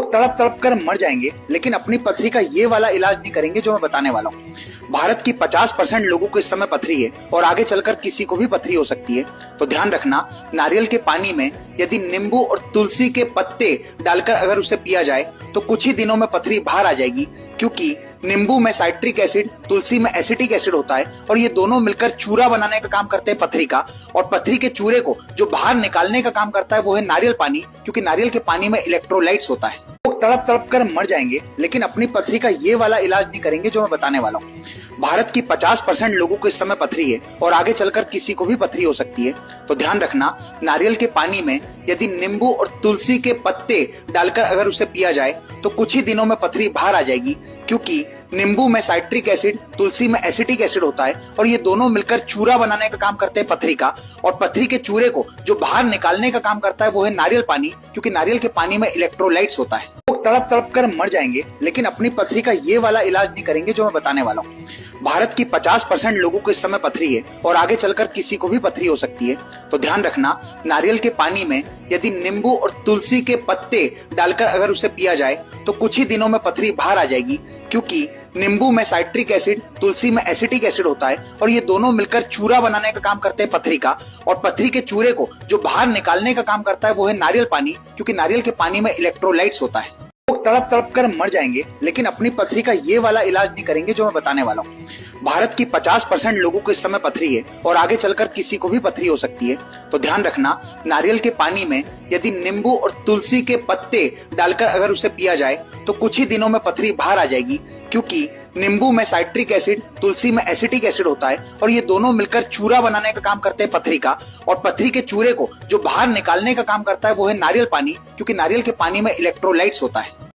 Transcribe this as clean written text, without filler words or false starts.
लोग तड़प तड़प कर मर जाएंगे, लेकिन अपनी पथरी का ये वाला इलाज नहीं करेंगे जो मैं बताने वाला हूँ। भारत की 50% लोगों को इस समय पथरी है और आगे चलकर किसी को भी पथरी हो सकती है। तो ध्यान रखना, नारियल के पानी में यदि नींबू और तुलसी के पत्ते डालकर अगर उसे पिया जाए तो कुछ ही दिनों में पथरी बाहर आ जाएगी, क्योंकि नींबू में साइट्रिक एसिड, तुलसी में एसिटिक एसिड होता है और ये दोनों मिलकर चूरा बनाने का काम करते हैं पथरी का। और पथरी के चूरे को जो बाहर निकालने का काम करता है वो है नारियल पानी, क्योंकि नारियल के पानी में इलेक्ट्रोलाइट्स होता है। लोग तड़प तड़प कर मर जाएंगे, लेकिन अपनी पथरी का ये वाला इलाज नहीं करेंगे जो मैं बताने वाला हूँ। भारत की 50% लोगों को इस समय पथरी है और आगे चलकर किसी को भी पथरी हो सकती है। तो ध्यान रखना, नारियल के पानी में यदि नींबू और तुलसी के पत्ते डालकर अगर उसे पिया जाए तो कुछ ही दिनों में पथरी बाहर आ जाएगी, क्योंकि नींबू में साइट्रिक एसिड, तुलसी में एसिटिक एसिड होता है और ये दोनों मिलकर चूरा बनाने का काम करते हैं पथरी का। और पथरी के चूरे को जो बाहर निकालने का काम करता है वो है नारियल पानी, क्योंकि नारियल के पानी में इलेक्ट्रोलाइट्स होता है। लोग तड़प तड़प कर मर जाएंगे, लेकिन अपनी पथरी का ये वाला इलाज नहीं करेंगे जो मैं बताने वाला हूँ। भारत की 50% लोगों को इस समय पथरी है और आगे चलकर किसी को भी पथरी हो सकती है। तो ध्यान रखना, नारियल के पानी में यदि नींबू और तुलसी के पत्ते डालकर अगर उसे पिया जाए तो कुछ ही दिनों में पथरी बाहर आ जाएगी, क्योंकि नींबू में साइट्रिक एसिड, तुलसी में एसिटिक एसिड होता है और ये दोनों मिलकर चूरा बनाने का काम करते हैं पथरी का। और पथरी के चूरे को जो बाहर निकालने का काम करता है वो है नारियल पानी, क्योंकि नारियल के पानी में इलेक्ट्रोलाइट्स होता है। लोग तड़प तड़प कर मर जाएंगे, लेकिन अपनी पथरी का ये वाला इलाज नहीं करेंगे जो मैं बताने वाला हूँ। भारत की 50% लोगों को इस समय पथरी है और आगे चलकर किसी को भी पथरी हो सकती है। तो ध्यान रखना, नारियल के पानी में यदि नींबू और तुलसी के पत्ते डालकर अगर उसे पिया जाए तो कुछ ही दिनों में पथरी बाहर आ जाएगी, क्योंकि नींबू में साइट्रिक एसिड, तुलसी में एसिटिक एसिड होता है और ये दोनों मिलकर चूरा बनाने का काम करते हैं पथरी का। और पथरी के चूरे को जो बाहर निकालने का काम करता है वो है नारियल पानी, क्योंकि नारियल के पानी में इलेक्ट्रोलाइट्स होता है।